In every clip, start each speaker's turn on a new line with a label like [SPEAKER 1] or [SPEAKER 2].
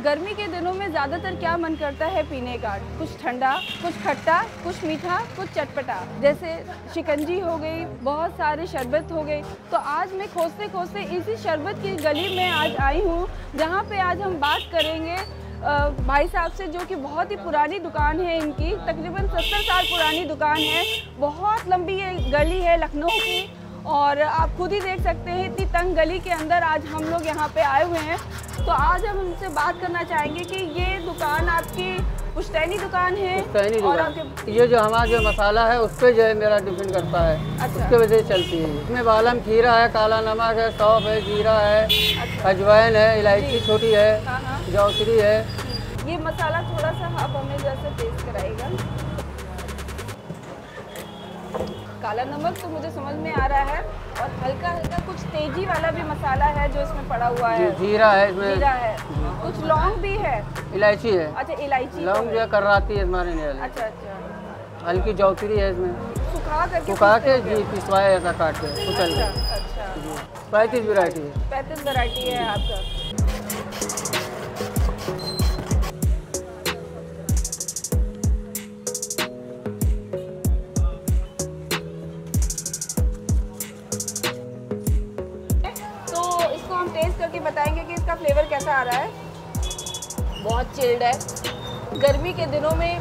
[SPEAKER 1] गर्मी के दिनों में ज़्यादातर क्या मन करता है पीने का, कुछ ठंडा, कुछ खट्टा, कुछ मीठा, कुछ चटपटा, जैसे शिकंजी हो गई, बहुत सारे शरबत हो गए। तो आज मैं खोजते खोजते इसी शरबत की गली में आज आई हूँ, जहाँ पे आज हम बात करेंगे भाई साहब से, जो कि बहुत ही पुरानी दुकान है इनकी, तकरीबन 70 साल पुरानी दुकान है। बहुत लंबी ये गली है लखनऊ की, और आप खुद ही देख सकते हैं इतनी तंग गली के अंदर आज हम लोग यहाँ पे आए हुए हैं। तो आज हम उनसे बात करना चाहेंगे कि ये दुकान आपकी पुश्तैनी दुकान है।
[SPEAKER 2] पुश्तैनी दुकान, ये जो हमारा जो मसाला है उस पर जो है मेरा डिपेंड करता है। अच्छा। उसके वजह से चलती है। इसमें बालम खीरा है, काला नमक है, सौंफ है, जीरा है। अच्छा। अजवाइन है, इलायची छोटी है, जौतरी है।
[SPEAKER 1] ये मसाला थोड़ा सा आप हमें जैसे टेस्ट कराइएगा। काला नमक तो मुझे समझ में आ रहा है, और हल्का हल्का कुछ तेजी वाला भी मसाला है जो इसमें पड़ा हुआ है।
[SPEAKER 2] जीरा है इसमें, जीरा है,
[SPEAKER 1] कुछ लौंग भी है,
[SPEAKER 2] इलायची है।
[SPEAKER 1] अच्छा, इलायची,
[SPEAKER 2] लौंग जो है कर्राती है हमारे लिए। अच्छा
[SPEAKER 1] अच्छा।
[SPEAKER 2] हल्की जौतरी है इसमें, सुखा के जी पिसवाया ऐसा काट के कुचल के।
[SPEAKER 1] अच्छा,
[SPEAKER 2] 35 वैरायटी है।
[SPEAKER 1] 35 वैरायटी है आपका। टेस्ट करके बताएंगे कि इसका फ्लेवर कैसा आ रहा है। बहुत चिल्ड है। गर्मी के दिनों में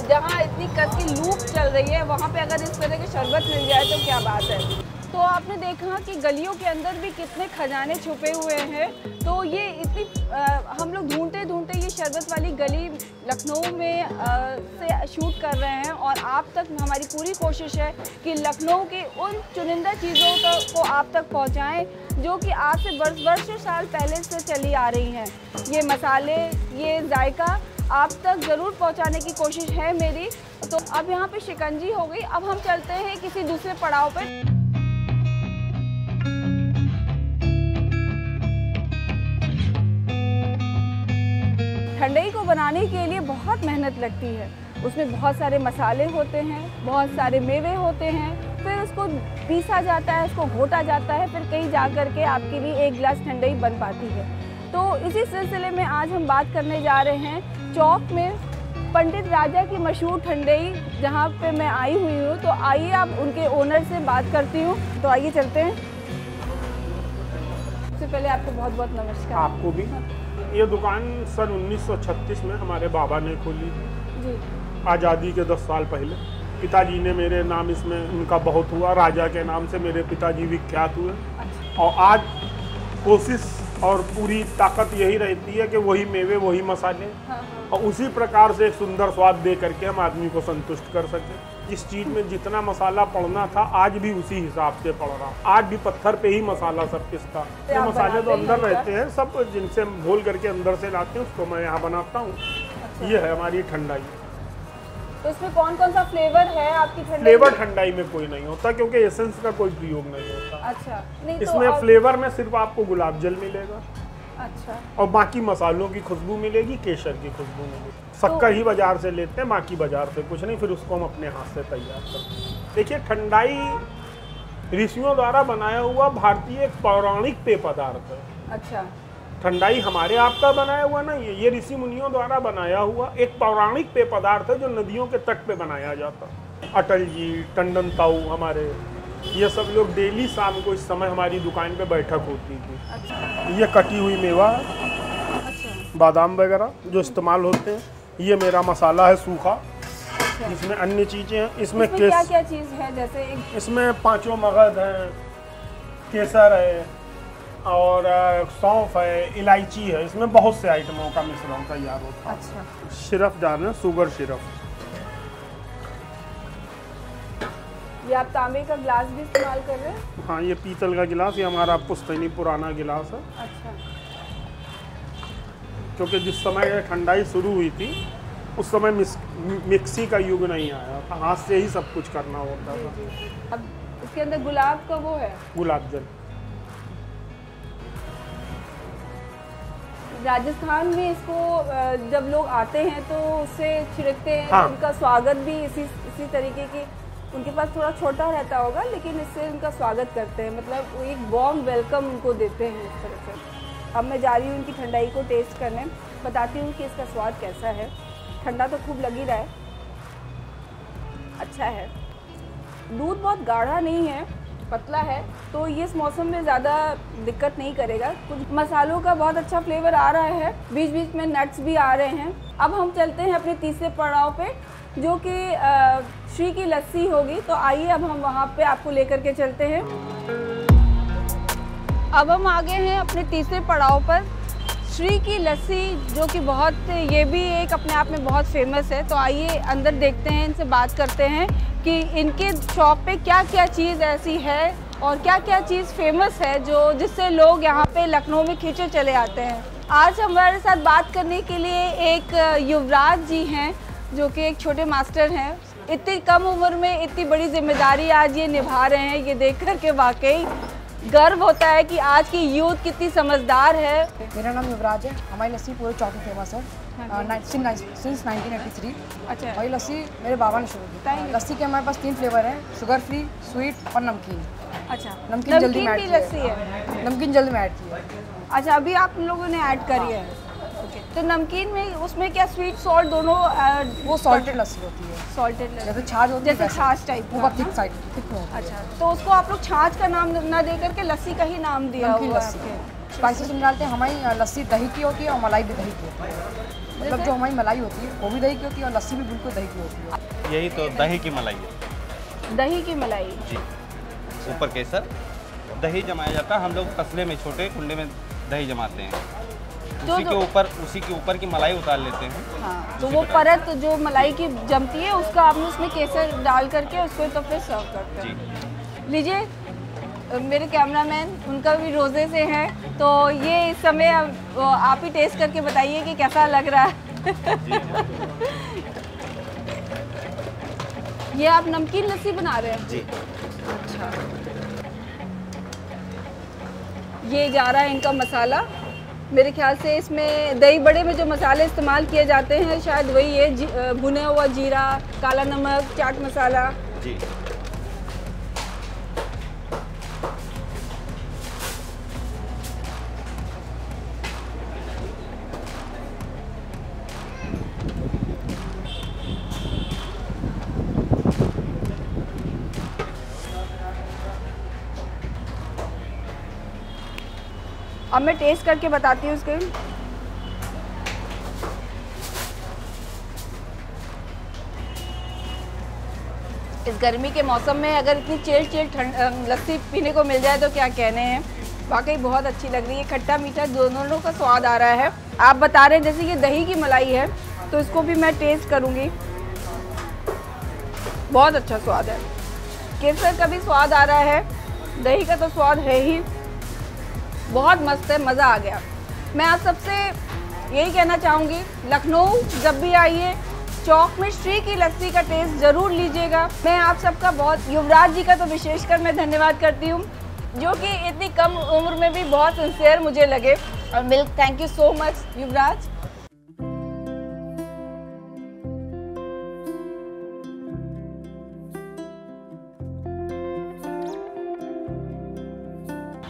[SPEAKER 1] जहाँ इतनी कस की लूप चल रही है, वहाँ पे अगर इस तरह के शरबत मिल जाए तो क्या बात है। तो आपने देखा कि गलियों के अंदर भी कितने खजाने छुपे हुए हैं। तो ये इतनी हम लोग ढूंढते ढूंढते ये शरबत वाली गली लखनऊ में से शूट कर रहे हैं, और आप तक हमारी पूरी कोशिश है कि लखनऊ की उन चुनिंदा चीज़ों को आप तक पहुंचाएं जो कि आज से वर्षों साल पहले से चली आ रही हैं। ये मसाले, ये जायका आप तक ज़रूर पहुंचाने की कोशिश है मेरी। तो अब यहाँ पे शिकंजी हो गई, अब हम चलते हैं किसी दूसरे पड़ाव पे। ठंडई को बनाने के लिए बहुत मेहनत लगती है। उसमें बहुत सारे मसाले होते हैं, बहुत सारे मेवे होते हैं, फिर उसको पीसा जाता है, उसको घोटा जाता है, फिर कहीं जा कर के आपके लिए एक गिलास ठंडई बन पाती है। तो इसी सिलसिले में आज हम बात करने जा रहे हैं चौक में पंडित राजा की मशहूर ठंडई, जहाँ पे मैं आई हुई हूँ। तो आइए आप उनके ओनर से बात करती हूँ। तो आइए चलते हैं। सबसे पहले आपको बहुत बहुत नमस्कार।
[SPEAKER 3] आपको भी। ये दुकान सन 1936 में हमारे बाबा ने खोली थी, आज़ादी के 10 साल पहले। पिताजी ने मेरे नाम इसमें उनका बहुत हुआ, राजा के नाम से मेरे पिताजी विख्यात हुए। अच्छा। और आज कोशिश और पूरी ताकत यही रहती है कि वही मेवे, वही मसाले, और उसी प्रकार से एक सुंदर स्वाद दे करके हम आदमी को संतुष्ट कर सकें। जिस चीज़ में जितना मसाला पड़ना था आज भी उसी हिसाब से पड़ रहा। आज भी पत्थर पे ही मसाला सब पिसता। तो मसाले तो अंदर रहते हैं सब, जिनसे हम घोल करके अंदर से लाते हैं, उसको मैं यहाँ बनाता हूँ। अच्छा। ये है हमारी ठंडाई।
[SPEAKER 1] तो इसमें कौन कौन सा फ्लेवर है आपकी ठंडाई?
[SPEAKER 3] फ्लेवर ठंडाई में कोई नहीं होता, क्योंकि एसेंस का कोई प्रयोग नहीं होता।
[SPEAKER 1] अच्छा। नहीं,
[SPEAKER 3] इसमें तो फ्लेवर में सिर्फ आपको गुलाब जल मिलेगा।
[SPEAKER 1] अच्छा।
[SPEAKER 3] और बाकी मसालों की खुशबू मिलेगी, केसर की खुशबू मिलेगी। शक्कर ही बाजार से लेते हैं, बाकी बाजार से कुछ नहीं, फिर उसको हम अपने हाथ से तैयार करते हैं। देखिए, ठंडाई ऋषियों द्वारा बनाया हुआ भारतीय एक पौराणिक पेय पदार्थ है। अच्छा। ठंडाई हमारे आपका बनाया हुआ नहीं है, ये ऋषि मुनियों द्वारा बनाया हुआ एक पौराणिक पेय पदार्थ है जो नदियों के तट पे बनाया जाता। अटल जी, टंडन ताऊ, हमारे ये सब लोग डेली शाम को इस समय हमारी दुकान पे बैठक होती थी। अच्छा। ये कटी हुई मेवा, अच्छा, बादाम वगैरह जो इस्तेमाल होते हैं। ये मेरा मसाला है सूखा। अच्छा। इसमें अन्य चीज़ें हैं। इसमें
[SPEAKER 1] क्या क्या चीज़ है? जैसे
[SPEAKER 3] इसमें 5 मगध है, केसर है, और सौंफ है, इलायची है। इसमें बहुत से आइटमों का मिश्रण तैयार होता है। अच्छा। सिरप डाल रहे हैं, शुगर सिरप।
[SPEAKER 1] ये आप तांबे का गिलास भी इस्तेमाल कर रहे हैं?
[SPEAKER 3] हाँ, ये पीतल का गिलास, ये हमारा पुश्तैनी पुराना गिलास है।
[SPEAKER 1] अच्छा।
[SPEAKER 3] क्योंकि जिस समय ठंडाई शुरू हुई थी उस समय मिक्सी का युग नहीं आया था, हाथ से ही सब कुछ करना होता था।
[SPEAKER 1] अब इसके अंदर गुलाब का वो है,
[SPEAKER 3] गुलाब जल।
[SPEAKER 1] राजस्थान में इसको जब लोग आते हैं तो उससे छिड़कते हैं।
[SPEAKER 3] हाँ।
[SPEAKER 1] उनका स्वागत भी इसी तरीके की, उनके पास थोड़ा छोटा रहता होगा, लेकिन इससे उनका स्वागत करते हैं, मतलब वो एक वार्म वेलकम उनको देते हैं इस तरह से। अब मैं जा रही हूँ उनकी ठंडाई को टेस्ट करने। बताती हूँ कि इसका स्वाद कैसा है। ठंडा तो खूब लग ही रहा है, अच्छा है। दूध बहुत गाढ़ा नहीं है, पतला है, तो ये इस मौसम में ज़्यादा दिक्कत नहीं करेगा। कुछ मसालों का बहुत अच्छा फ्लेवर आ रहा है, बीच बीच में नट्स भी आ रहे हैं। अब हम चलते हैं अपने तीसरे पड़ाव पे, जो कि श्री की लस्सी होगी। तो आइए अब हम वहाँ पे आपको लेकर के चलते हैं। अब हम आ गए हैं अपने तीसरे पड़ाव पर, श्री की लस्सी, जो कि बहुत, ये भी एक अपने आप में बहुत फेमस है। तो आइए अंदर देखते हैं, इनसे बात करते हैं कि इनके शॉप पे क्या क्या चीज़ ऐसी है और क्या क्या चीज़ फेमस है जो जिससे लोग यहाँ पे लखनऊ में खींचे चले आते हैं। आज हमारे साथ बात करने के लिए एक युवराज जी हैं, जो कि एक छोटे मास्टर हैं। इतनी कम उम्र में इतनी बड़ी जिम्मेदारी आज ये निभा रहे हैं, ये देख कर के वाकई गर्व होता है कि आज की यूथ कितनी समझदार है।
[SPEAKER 4] मेरा नाम युवराज है। हमारी लस्सी पूरे चौक में फेमस है सिंस 1983।
[SPEAKER 1] अच्छा,
[SPEAKER 4] वही लस्सी मेरे बाबा ने शुरू की। लस्सी के हमारे पास 3 फ्लेवर हैं, शुगर फ्री, स्वीट और नमकीन।
[SPEAKER 1] अच्छा,
[SPEAKER 4] नमकीन जल्दी में
[SPEAKER 1] की
[SPEAKER 4] ऐड
[SPEAKER 1] लस्सी है।
[SPEAKER 4] नमकीन जल्दी में ऐड की है।
[SPEAKER 1] अच्छा, अभी आप लोगों ने ऐड करी है। ओके, तो नमकीन में उसमें क्या स्वीट सॉल्ट दोनों?
[SPEAKER 4] वो सॉल्टेड लस्सी होती है,
[SPEAKER 1] सॉल्टेड लस्सी,
[SPEAKER 4] जैसे छाछ होती है,
[SPEAKER 1] जैसे छाछ टाइप
[SPEAKER 4] वो थिक साइड थिक में होती है।
[SPEAKER 1] अच्छा, तो उसको आप लोग छाछ का नाम ना दे करके लस्सी का ही नाम दिया
[SPEAKER 4] नमकीन
[SPEAKER 1] हुआ
[SPEAKER 4] लस्सी
[SPEAKER 1] है।
[SPEAKER 4] स्पाइसेस डालते हैं। हमारी लस्सी दही की होती है और मलाई भी दही की होती है। मतलब जो हमारी मलाई होती है वो भी दही की होती है और लस्सी भी बिल्कुल दही की होती है।
[SPEAKER 5] यही तो दही की मलाई है।
[SPEAKER 1] दही की मलाई
[SPEAKER 5] जी, ऊपर केसर, दही जमाया जाता है। हम लोग तसले में, छोटे कुंडे में दही जमाते हैं, उसी के ऊपर की मलाई उतार लेते हैं।
[SPEAKER 1] हाँ, तो वो परत जो मलाई की जमती है उसका आपने उसमें केसर डाल करके उसको तो फिर सर्व करते हैं। लीजिए, मेरे कैमरामैन, उनका भी रोज़े से है, तो ये इस समय आप ही टेस्ट करके बताइए कि कैसा लग रहा है। ये आप नमकीन लस्सी बना रहे हैं?
[SPEAKER 5] जी।
[SPEAKER 1] अच्छा, ये जा रहा है इनका मसाला। मेरे ख्याल से इसमें दही बड़े में जो मसाले इस्तेमाल किए जाते हैं शायद वही है, भुने हुआ जीरा, काला नमक, चाट मसाला।
[SPEAKER 5] जी।
[SPEAKER 1] अब मैं टेस्ट करके बताती हूँ इसके। इस गर्मी के मौसम में अगर इतनी चिल्ड लस्सी पीने को मिल जाए तो क्या कहने हैं। वाकई बहुत अच्छी लग रही है, खट्टा मीठा दोनों का स्वाद आ रहा है। आप बता रहे हैं जैसे कि दही की मलाई है, तो इसको भी मैं टेस्ट करूँगी। बहुत अच्छा स्वाद है, केसर का भी स्वाद आ रहा है, दही का तो स्वाद है ही। बहुत मस्त है, मज़ा आ गया। मैं आप सबसे यही कहना चाहूँगी, लखनऊ जब भी आइए चौक में श्री की लस्सी का टेस्ट ज़रूर लीजिएगा। मैं आप सबका बहुत, युवराज जी का तो विशेषकर मैं धन्यवाद करती हूँ, जो कि इतनी कम उम्र में भी बहुत सिंसियर मुझे लगे। और milk, thank you so much Yuvraj.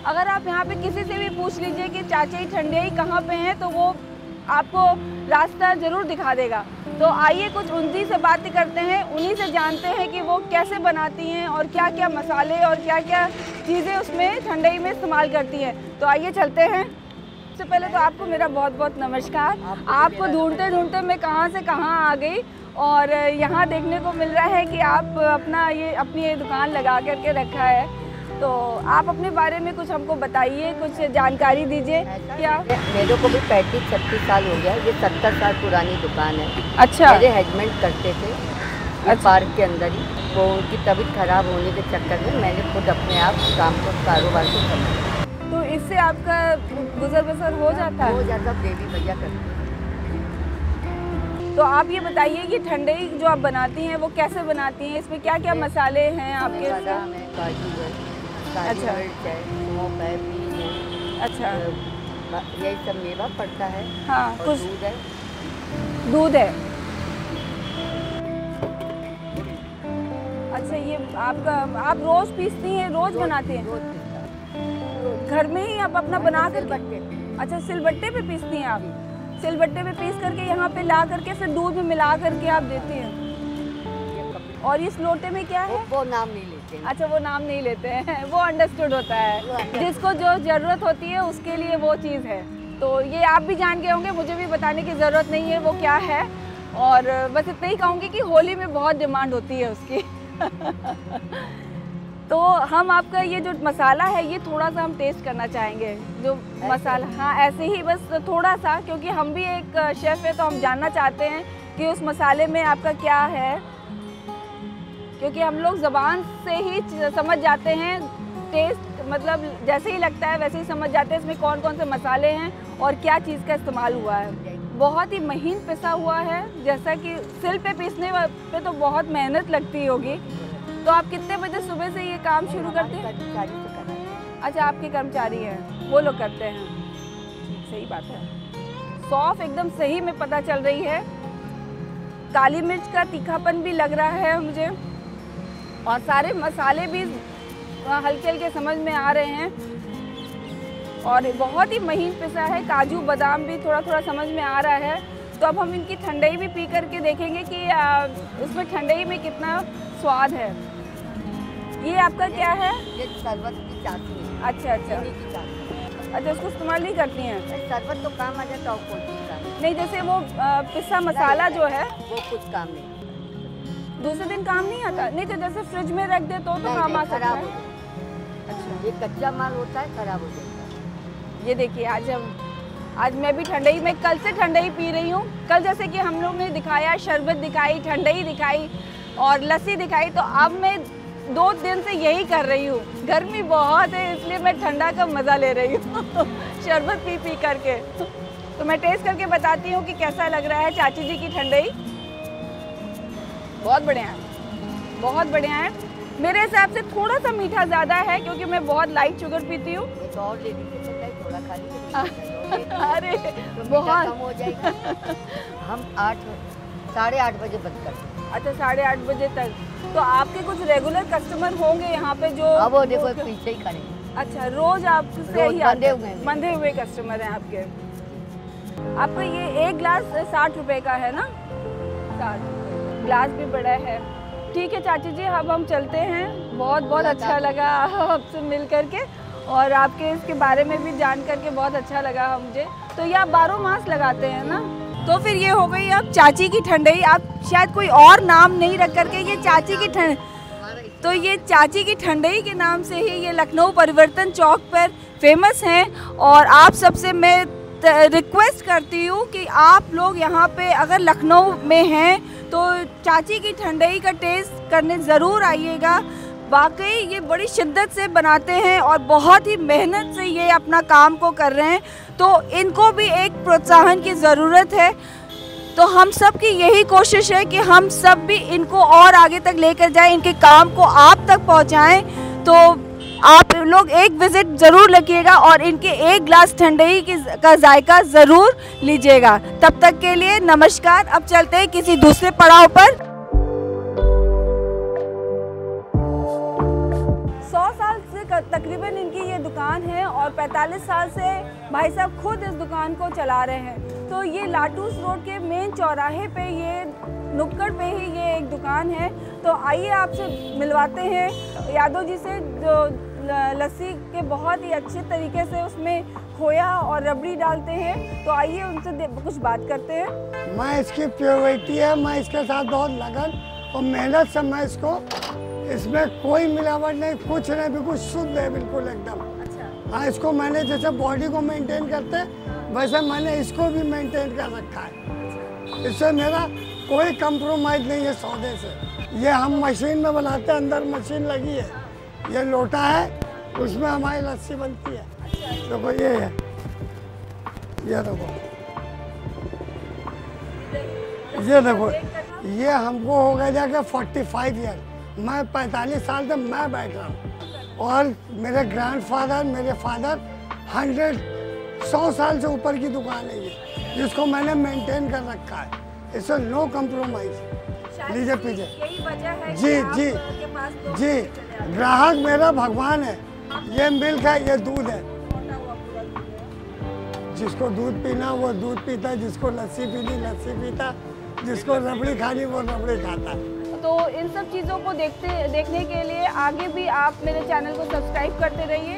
[SPEAKER 1] अगर आप यहाँ पे किसी से भी पूछ लीजिए कि चाचा ठंडियाई कहाँ पे हैं, तो वो आपको रास्ता ज़रूर दिखा देगा। तो आइए कुछ उनकी से बातें करते हैं, उन्हीं से जानते हैं कि वो कैसे बनाती हैं और क्या क्या मसाले और क्या क्या चीज़ें उसमें ठंडाई में इस्तेमाल करती हैं। तो आइए चलते हैं। सबसे पहले तो आपको मेरा बहुत बहुत नमस्कार। आपको ढूंढते ढूंढते मैं कहाँ से कहाँ आ गई, और यहाँ देखने को मिल रहा है कि आप अपनी ये दुकान लगा करके रखा है। तो आप अपने बारे में कुछ हमको बताइए, कुछ जानकारी दीजिए। क्या
[SPEAKER 6] मेरे को भी 35-36 साल हो गया, ये 70 साल पुरानी दुकान है।
[SPEAKER 1] अच्छा,
[SPEAKER 6] मेरे हस्बैंड करते थे पार्क के अंदर ही, वो उनकी तबीयत खराब होने के चक्कर में मैंने खुद अपने आप काम को, कारोबार को संभाला।
[SPEAKER 1] तो इससे आपका गुजर बसर हो जाता है?
[SPEAKER 6] हो जाता, देवी भैया करते।
[SPEAKER 1] तो आप ये बताइए कि ठंडाई जो आप बनाती हैं वो कैसे बनाती हैं, इसमें क्या क्या मसाले हैं आपके?
[SPEAKER 6] बादाम है, काजू है,
[SPEAKER 1] अच्छा,
[SPEAKER 6] है, सौंफ है, बीज है।
[SPEAKER 1] अच्छा,
[SPEAKER 6] यही सब मेवा पड़ता है।
[SPEAKER 1] हाँ,
[SPEAKER 6] और
[SPEAKER 1] कुछ
[SPEAKER 6] दूध है।
[SPEAKER 1] दूध है। अच्छा, ये आप रोज पीसती हैं, रोज बनाती हैं?
[SPEAKER 6] रोज पीसता।
[SPEAKER 1] घर में ही आप अपना बना कर? अच्छा, सिलबट्टे पे पीसती हैं आप? सिलबट्टे में पीस करके यहाँ पे ला करके फिर दूध में मिला करके आप देती हैं। और इस लोटे में क्या है?
[SPEAKER 6] वो नाम नहीं लेते हैं।
[SPEAKER 1] अच्छा, वो नाम नहीं लेते हैं, वो अंडरस्टूड होता है, जिसको जो ज़रूरत होती है उसके लिए वो चीज़ है। तो ये आप भी जान गए होंगे, मुझे भी बताने की ज़रूरत नहीं है वो क्या है। और बस इतना ही कहूँगी कि होली में बहुत डिमांड होती है उसकी। तो हम आपका ये जो मसाला है ये थोड़ा सा हम टेस्ट करना चाहेंगे, जो मसाला। हाँ, ऐसे ही बस थोड़ा सा, क्योंकि हम भी एक शेफ़ है तो हम जानना चाहते हैं कि उस मसाले में आपका क्या है, क्योंकि हम लोग ज़बान से ही समझ जाते हैं, टेस्ट मतलब जैसे ही लगता है वैसे ही समझ जाते हैं इसमें कौन कौन से मसाले हैं और क्या चीज़ का इस्तेमाल हुआ है। बहुत ही महीन पिसा हुआ है, जैसा कि सिल पे पीसने पे तो बहुत मेहनत लगती होगी। तो आप कितने बजे सुबह से ये काम शुरू करते हैं? अच्छा, आपके कर्मचारी हैं, वो लोग करते हैं। सही बात है। सौंफ एकदम सही में पता चल रही है, काली मिर्च का तीखापन भी लग रहा है मुझे, और सारे मसाले भी हल्के हल्के समझ में आ रहे हैं, और बहुत ही महीन पिसा है। काजू बादाम भी थोड़ा थोड़ा समझ में आ रहा है। तो अब हम इनकी ठंडाई भी पी करके देखेंगे कि उसमें ठंडाई में कितना स्वाद है। ये आपका क्या है?
[SPEAKER 6] ये शरबत की चाशनी है।
[SPEAKER 1] अच्छा अच्छा अच्छा, उसको इस्तेमाल नहीं करती हैं?
[SPEAKER 6] शरबत तो काम आ जाता है, कौन सी काम
[SPEAKER 1] नहीं, जैसे वो पिसा मसाला जो है
[SPEAKER 6] वो कुछ काम नहीं,
[SPEAKER 1] दूसरे दिन काम नहीं आता। नहीं तो जैसे फ्रिज में रख दे तो काम आ सकता है।
[SPEAKER 6] अच्छा, ये कच्चा माल होता है, खराब हो जाता है।
[SPEAKER 1] ये देखिए, आज मैं भी ठंडाई में कल से ठंडाई पी रही हूँ। कल जैसे कि हम लोग ने दिखाया, शरबत दिखाई, ठंडाई दिखाई और लस्सी दिखाई, तो अब मैं 2 दिन से यही कर रही हूँ। गर्मी बहुत है इसलिए मैं ठंडा का मज़ा ले रही हूँ शरबत पी करके। तो मैं टेस्ट करके बताती हूँ कि कैसा लग रहा है चाची जी की ठंडाई। बहुत बढ़िया है, बहुत बढ़िया है। मेरे हिसाब से थोड़ा सा मीठा ज़्यादा है, क्योंकि मैं बहुत लाइट शुगर पीती हूँ।
[SPEAKER 6] तो और ले लीजिए, थोड़ा खा लीजिए।
[SPEAKER 1] अरे
[SPEAKER 6] तो
[SPEAKER 1] बहुत
[SPEAKER 6] कम हो जाएगा। हम 8-8:30 बजे बंद करते हैं।
[SPEAKER 1] अच्छा, 8:30 बजे तक। तो आपके कुछ रेगुलर कस्टमर होंगे यहाँ पे जो?
[SPEAKER 6] अब वो देखो पीछे ही खड़े।
[SPEAKER 1] अच्छा, रोज आपसे ही बंधे हुए कस्टमर हैं आपके। आपका ये एक गिलास 60 रुपए का है ना? 60। गिलास भी बड़ा है। ठीक है चाची जी, अब हम चलते हैं। बहुत बहुत अच्छा लगा आपसे मिल करके, और आपके इसके बारे में भी जान करके बहुत अच्छा लगा मुझे। तो ये आप 12 मास लगाते हैं ना? तो फिर ये हो गई अब चाची की ठंडाई। आप शायद कोई और नाम नहीं रख करके ये चाची की तो ये चाची की ठंडाई के नाम से ही ये लखनऊ परिवर्तन चौक पर फेमस हैं। और आप सबसे मैं रिक्वेस्ट करती हूँ कि आप लोग यहाँ पे अगर लखनऊ में हैं तो चाची की ठंडाई का टेस्ट करने ज़रूर आइएगा। वाकई ये बड़ी शिद्दत से बनाते हैं और बहुत ही मेहनत से ये अपना काम को कर रहे हैं, तो इनको भी एक प्रोत्साहन की ज़रूरत है। तो हम सब की यही कोशिश है कि हम सब भी इनको और आगे तक लेकर जाएं, इनके काम को आप तक पहुंचाएं। तो आप लोग एक विज़िट ज़रूर लगिएगा और इनके एक गिलास ठंडाई का जायका ज़रूर लीजिएगा। तब तक के लिए नमस्कार। अब चलते हैं किसी दूसरे पड़ाव पर। 100 साल से तकरीबन इनकी ये दुकान है और 45 साल से भाई साहब खुद इस दुकान को चला रहे हैं। तो ये लाटूस रोड के मेन चौराहे पे, ये नुक्कड़ पे ही ये एक दुकान है। तो आइए आपसे मिलवाते हैं यादव जी से, जो लस्सी के बहुत ही अच्छे तरीके से उसमें खोया और रबड़ी डालते हैं। तो आइए उनसे कुछ बात करते हैं।
[SPEAKER 7] मैं इसकी प्योरिटी है, मैं इसके साथ बहुत लगन और मेहनत से मैं इसमें कोई मिलावट नहीं, कुछ नहीं, बिल्कुल शुद्ध है, बिल्कुल एकदम।
[SPEAKER 1] अच्छा।
[SPEAKER 7] हाँ, इसको मैंने जैसे बॉडी को मेंटेन करते हैं वैसे मैंने इसको भी मेंटेन कर रखा है। इससे मेरा कोई कंप्रोमाइज़ नहीं है सौदे से। ये हम मशीन में बनाते हैं, अंदर मशीन लगी है। ये लोटा है, उसमें हमारी लस्सी बनती है। देखो ये है, ये देखो, ये देखो, ये हमको हो गया जाकर 45 ईयर। मैं 45 साल से मैं बैठ रहा हूँ और मेरे ग्रैंडफादर, मेरे फादर 100 साल से ऊपर की दुकान है ये, जिसको मैंने मेंटेन कर रखा है। इससे नो कंप्रोमाइज। लीजिए पीजिए।
[SPEAKER 1] यही वजह है
[SPEAKER 7] जी
[SPEAKER 1] कि
[SPEAKER 7] जी
[SPEAKER 1] आपके पास तो
[SPEAKER 7] जी, ग्राहक मेरा भगवान है। ये मिल्क है, ये दूध है जिसको दूध पीना वो दूध पीता, जिसको लस्सी पीनी लस्सी पीता, जिसको रबड़ी खानी वो रबड़ी खाता।
[SPEAKER 1] तो इन सब चीज़ों को देखने के लिए आगे भी आप मेरे चैनल को सब्सक्राइब करते रहिए।